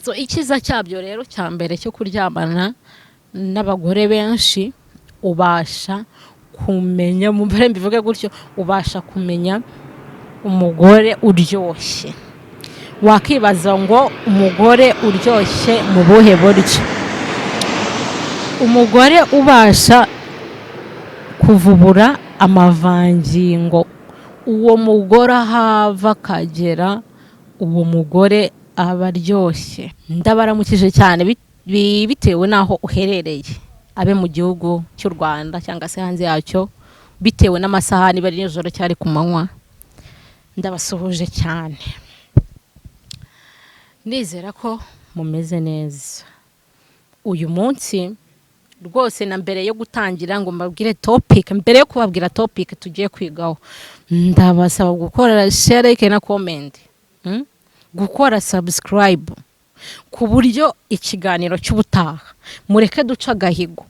So ikiza cyabyo rero cya mbere cyo kuryamana n'abagore benshi, ubasha kumenya, mu mbere mbivuge gutyo, ubasha kumenya umugore uryoshye. Wakibaza ngo umugore uryoshye mu buhe buryo? Umugore ubasha kuvubura amavangingo, uwo mugore ahava akagera, uwo mugore aba aryoshye. Ndabaramukije cyane bitewe n'aho uherereye, abe mu gihugu cy'u Rwanda cyangwa se hanze yacyo, bitewe n'amasaha niba ari nijoro cyari ku manywa, ndabasuhuje cyane. Nizera ko mumeze neza. Uyu munsi rwose na mbere yo gutangira ngo mbabwire topic, mbere yo kubabwira topic tugiye kwigaho, ndabasaba gukora share, like na comment, gukora subscribe, ku buryo ikiganiro cy'ubutaha mureke duca agahigo.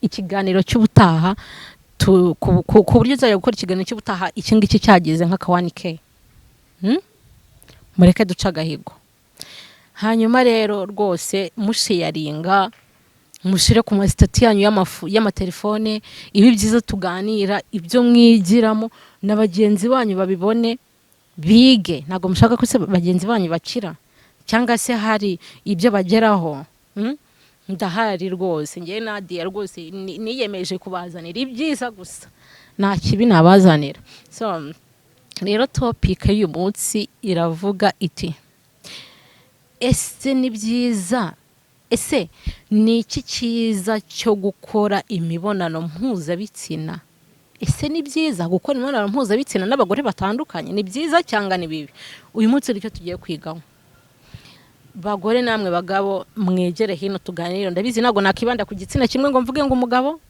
Ikiganiro cy'ubutaha ku buryo uzajya gukora ikiganiro cy'ubutaha iki ngiki cyageze nka 1K, mureke duca agahigo. Hanyuma rero rwose musharinga, mushire ku masitati yanyu y'amatelefone, ibi byiza tuganira, ibyo mwigiramo na bagenzi banyu babibone, bige. Ntabwo mushaka ko se bagenzi banyu bakira cyangwa se hari ibyo bageraho. Ndahari rwose, ngiye Nadia rwose niyemeje kubazanira ibyiza gusa, nta kibi nabazanira. So rero topic y'uyu munsi iravuga iti: ese ni byiza, ese ni iki cyiza cyo gukora imibonano mpuzabitsina? Ese ni byiza gukora imibonano mpuzabitsina n'abagore batandukanye? Ni byiza cyangwa ni bibi? Uyu munsi nicyo tugiye kwigaho. Bagore namwe bagabo mwegere hino tuganire. Ndabizi ntabwo nakibanda ku gitsina kimwe ngo mvuge ngo umugabo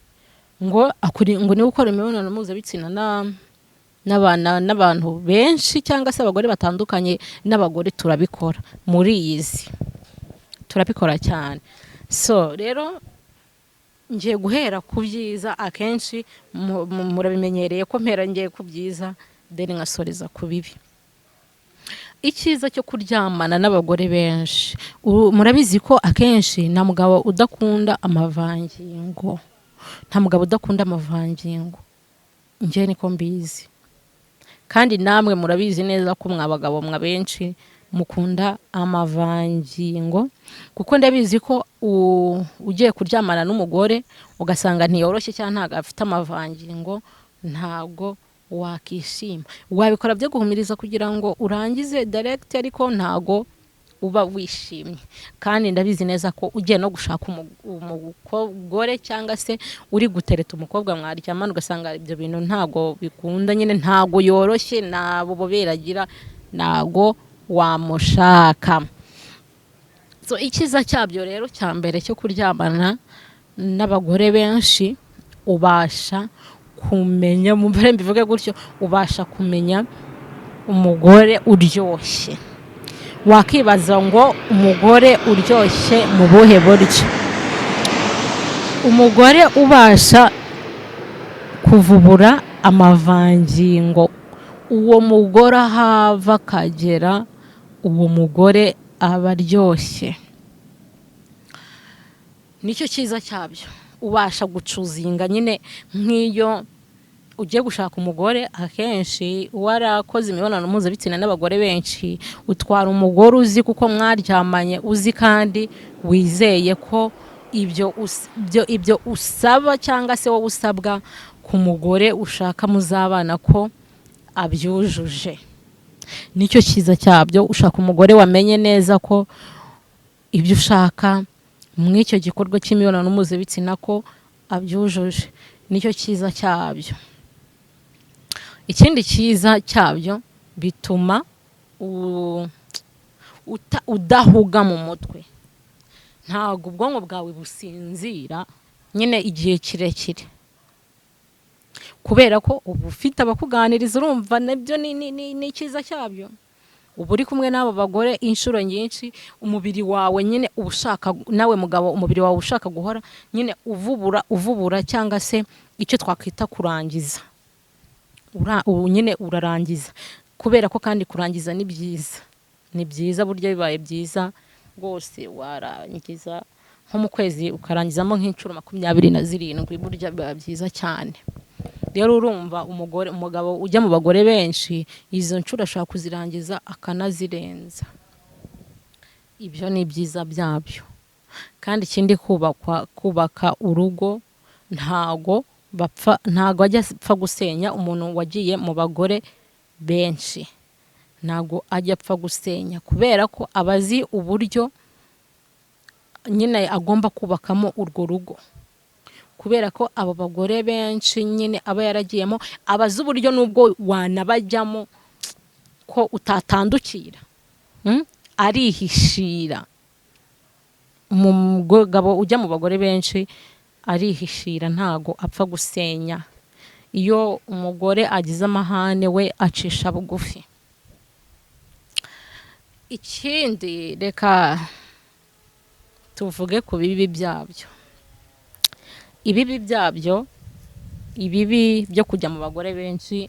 ngo ni gukora imibonano mpuzabitsina n'abantu benshi cyangwa se abagore batandukanye. N'abagore turabikora, muri izi turabikora cyane. So rero ngiye guhera ku byiza. Akenshi murabimenyereye ko mpera ngiye ku byiza then ngasoreza ku bibi. Icyiza cyo kuryamana n'abagore benshi, murabizi ko akenshi nta mugabo udakunda amavangingo, nta mugabo udakunda amavangingo. Ngiye niko mbizi, kandi namwe murabizi neza ko mwabagabo mwa benshi mukunda amavangingo, kuko ndabizi ko ugiye kuryamana n'umugore ugasanga ntiyoroshye cyangwa ntago afite amavangingo, ntago wakishima. Wabikora byo guhumiriza kugira ngo urangize direct, ariko ntago uba wishimye. Kandi ndabizi neza ko ugiye no gushaka umugore cyangwa se uri gutereta umukobwa mwaryamana ugasanga ibyo bintu ntago bikunda, nyine ntago yoroshye, nabo boberagira, ntago wamushaka. So ikiza cyabyo rero cya mbere cyo kuryamana n'abagore benshi, ubasha kumenya, mu mbere mbivuge gutyo, ubasha kumenya umugore uryoshye. Wakibaza ngo umugore uryoshye mu buhe buryo? Umugore ubasha kuvubura amavangingo, uwo mugore ahava akagera, uwo mugore aba aryoshye. Nicyo cyiza cyabyo. Ubasha gucuzinga, nyine nk'iyo ugiye gushaka umugore, akenshi warakoze imibonano mpuzabitsina n'abagore benshi, utwara umugore uzi kuko mwaryamanye, uzi kandi wizeye ko ibyo usaba cyangwa se wowe usabwa ku mugore ushaka muzabana ko abyujuje. Nicyo cyiza cyabyo. Ushaka umugore wamenye neza ko ibyo ushaka mw'icyo gikorwa cy'imibonano mpuzabitsina ko abyujuje. Nicyo cyiza cyabyo. Ikindi cyiza cyabyo, bituma udahuga mu mutwe. Ntago ubwonko bwawe businzira nyine igihe kirekire, kubera ko ubu ufite abakuganiriza. Urumva nabyo ni cyiza cyabyo. Ubu uri kumwe n'abo bagore inshuro nyinshi, umubiri wawe nyine ushaka, nawe mugabo umubiri wawe ushaka guhora nyine uvubura cyangwa se icyo twakwita kurangiza. Nyine urarangiza, kubera ko kandi kurangiza ni byiza. Ni byiza, buryo bibaye byiza rwose warangiza nko mu kwezi ukarangizamo nk'inshuro 27 burya biba byiza cyane. Rero urumva umugabo ujya mu bagore benshi izo nshuro ashaka kuzirangiza akanazirenza. Ibyo ni byiza byabyo. Kandi ikindi kubaka urugo ntago ajya apfa gusenya. Umuntu wagiye mu bagore benshi ntago ajya apfa gusenya, kubera ko abazi uburyo nyine agomba kubakamo urwo rugo, kubera ko abo bagore benshi nyine aba yaragiyemo abazi uburyo nubwo wanabajyamo ko utatandukira. Arihishira. Umugabo ujya mu bagore benshi arihishira, ntago apfa gusenya. Iyo umugore agize amahane we acisha bugufi. Ikindi reka tuvuge ku bibi byabyo. Ibibi byabyo, ibibi byo kujya mu bagore benshi,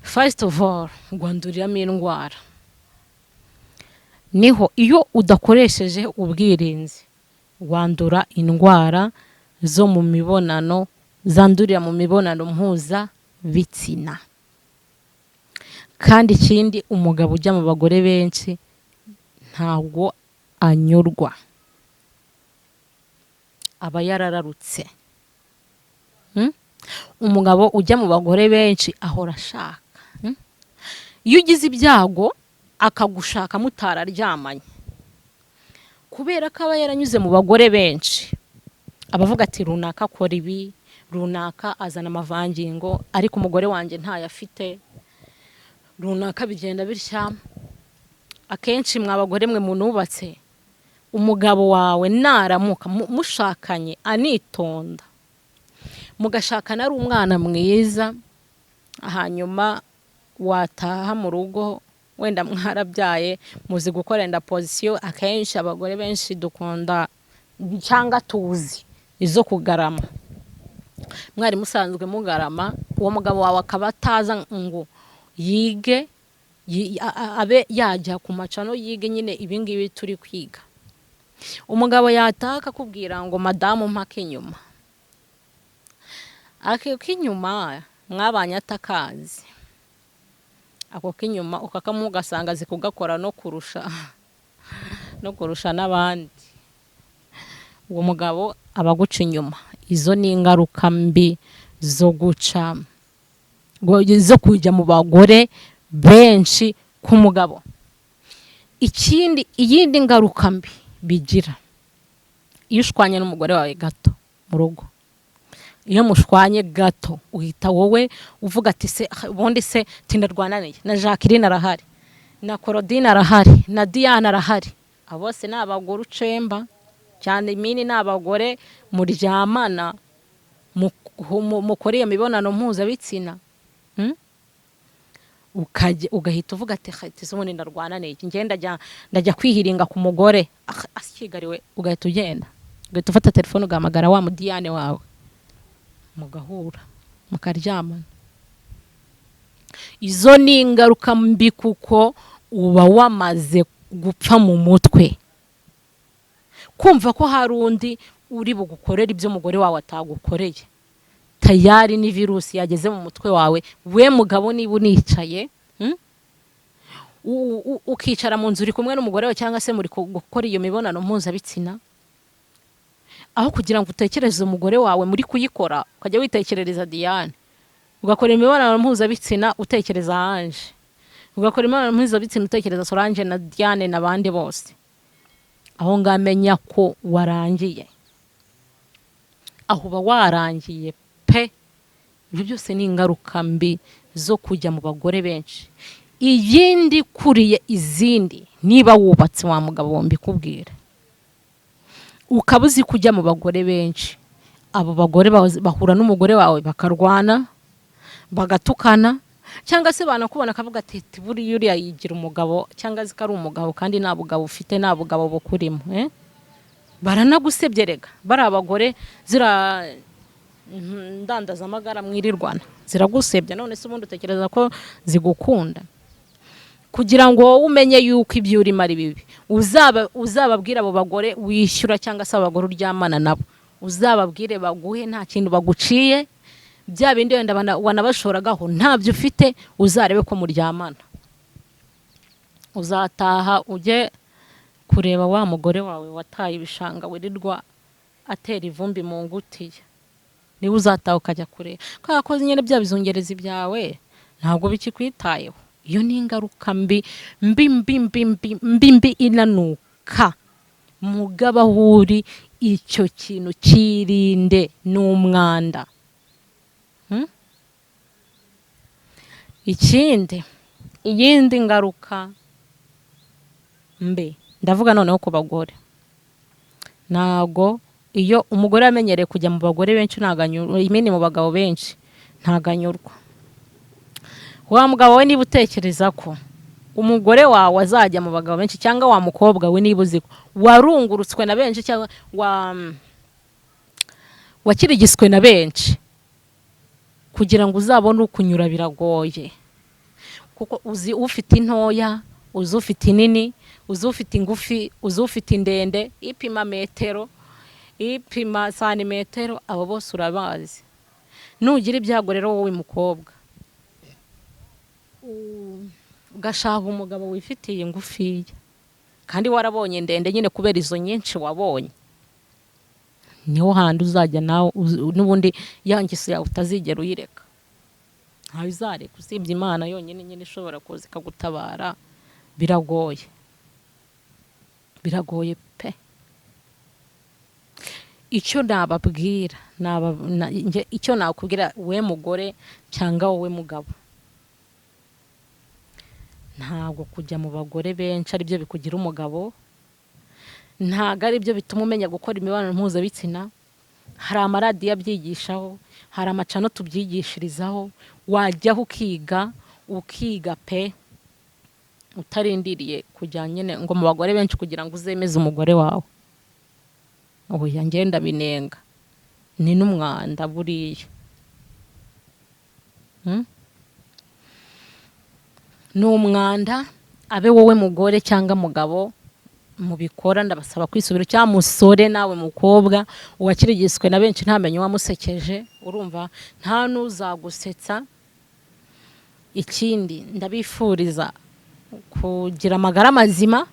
first of all rwanduriramo indwara. Niho iyo udakoresheje ubwirinzi wandura indwara zo mu mibonano, zandurira mu mibonano mpuza bitsina. Kandi ikindi umugabo ujya mu bagore benshi ntabwo anyurwa, aba yarararutse. Umugabo ujya mu bagore benshi ahora ashaka. Iyo ugize ibyago akagushaka mutararyamanye, kubera ko aba yaranyuze mu bagore benshi, abavuga ati runaka akora ibi, runaka azana amavangingo ariko umugore wanjye ntayo afite, runaka bigenda bitya. Akenshi mwa bagore mwe munubatse, umugabo wawe naramuka mushakanye anitonda, mugashakana ari umwana mwiza, hanyuma wataha mu rugo wenda mwarabyaye muzi gukora enda position. Akenshi abagore benshi dukunda cyangwa tuzi izo kugarama. Mwari musanzwe mugarama, uwo mugabo wawe akaba ataza ngo yige abe yajya ku macano yige nyine ibingibi turi kwiga. Umugabo yataka kubwira ngo madamu mpaka inyuma, k'inyuma mwabanye atakazi, ako k'inyuma ukakamugasanga zikugakora no kurusha n'abandi. Uwo mugabo abaguca inyuma. Izo ni ingaruka mbi zo kujya mu bagore benshi k'umugabo. Iyindi ngaruka mbi bigira iyo ushwanye n'umugore wawe gato mu rugo. Iyo mushwanye gato uhita wowe uvuga ati se ubundi se tindarwananiye na Jacqueline arahari, na Claudine arahari, na Diane arahari. Abo bose ni abagore ucemba cyane. Mini ni abagore muryamana mukora iyo mibonano mpuzabitsina. Ugahita uvuga ati ubundi ndarwananiye, ngenda ndajya kwihiringa ku mugore asikigariwe. Ugahita ugenda, ugahita ufata telefone ugahamagara wa Diane wawe, mugahura mukaryamana. Izo ni ingaruka mbi kuko uba wamaze gupfa mu mutwe, kumva ko hari undi uri bugukorera ibyo umugore wawe atagukoreye. Tayari ni virusi yageze mu mutwe wawe. We mugabo niba unicaye ukicara mu nzu uri kumwe n'umugore wawe cyangwa se muri gukora iyo mibonano mpuzabitsina, aho kugira ngo utekereze umugore wawe muri kuyikora ukajya witekerereza Diane, ugakora imibonano mpuzabitsina utekereza Ange, ugakora imibonano mpuzabitsina utekereza Solange na Diane n'abandi bose, aho ngamenya ko warangiye. Aho uba warangiye pe. Ibyo byose ni ingaruka mbi zo kujya mu bagore benshi. Iyindi kuriye izindi, niba wubatse wa mugabo wombi kubwira ukabuzi kujya mu bagore benshi, abo bagore bahura n'umugore wawe bakarwana, bagatukana, cyangwa se banakubona akavuga ati buri yuriya yigira umugabo cyangwa zikari umugabo kandi nta bugabo ufite, nta bugabo bukurimo. Baranagusebye rega. Bari abagore zira ndandaza amagara mwirirwana ziragusebya, none se ubundi utekereza ko zigukunda? kugira ngo wowe umenye yuko ibyo urimo ari bibi. Uzababwira abo bagore wishyura cyangwa se abagore uryamana nabo, uzababwire baguhe nta kintu baguciye, bya bindi wenda wanabashoragaho ntabyo ufite, uzarebe ko muryamana. Uzataha ujye kureba wa mugore wawe wataye ibishanga wirirwa atera ivumbi mu ngutiya, niwe uzataha ukajya kureba, kubera ko nyine bya bizungerezi byawe ntabwo bikikwitayeho. Iyo ni ingaruka mbi inanuka. Mugabo aho uri, icyo kintu kirinde, n'umwanda. Ikindi, iyindi ngaruka mbi, ndavuga noneho ku bagore. Ntago iyo umugore amenyereye kujya mu bagore benshi, imini mu bagabo benshi, ntaganyurwa. Wa mugabo we niba utekereza ko umugore wawe azajya mu bagabo benshi, cyangwa wa mukobwa we niba uzi ko warungurutswe na benshi, cyangwa wakirigiswe na benshi, kugira ngo uzabone ukunyura biragoye. Kuko uzi ufite intoya, uzi ufite inini, uzi ufite ingufi, uzi ufite indende, ipima metero, ipima santimetero, abo bose urabazi. Nugira ibyago rero wowe mukobwa, ugashaka umugabo wifitiye ingufiya kandi warabonye ndende nyine kubera izo nyinshi wabonye, niho handi uzajya nawe n'ubundi yangiso yawe utazigera uyireka. Ntawe uzareka, usibye Imana yonyine nyine ishobora kuza ikagutabara. Biragoye, biragoye pe. Icyo nababwira, icyo nakubwira we mugore cyangwa wowe mugabo, ntabwo kujya mu bagore benshi ari byo bikugira umugabo, ntabwo ari byo bituma umenya gukora imibonano mpuzabitsina. Hari amaradiyo abyigishaho, hari amacano tubyigishirizaho, wajyaho ukiga pe, utarindiriye kujya nyine ngo mu bagore benshi kugira ngo uzemeze umugore wawe. Oya, ngenda binenga, ni n'umwanda buriya. Ni umwanda. Abe wowe mugore cyangwa mugabo mubikora, ndabasaba kwisubira, cyangwa musore nawe mukobwa uwakirigiswe na benshi ntamenye wamusekeje, urumva nta n'uzagusetsa. Ikindi ndabifuriza kugira amagara mazima,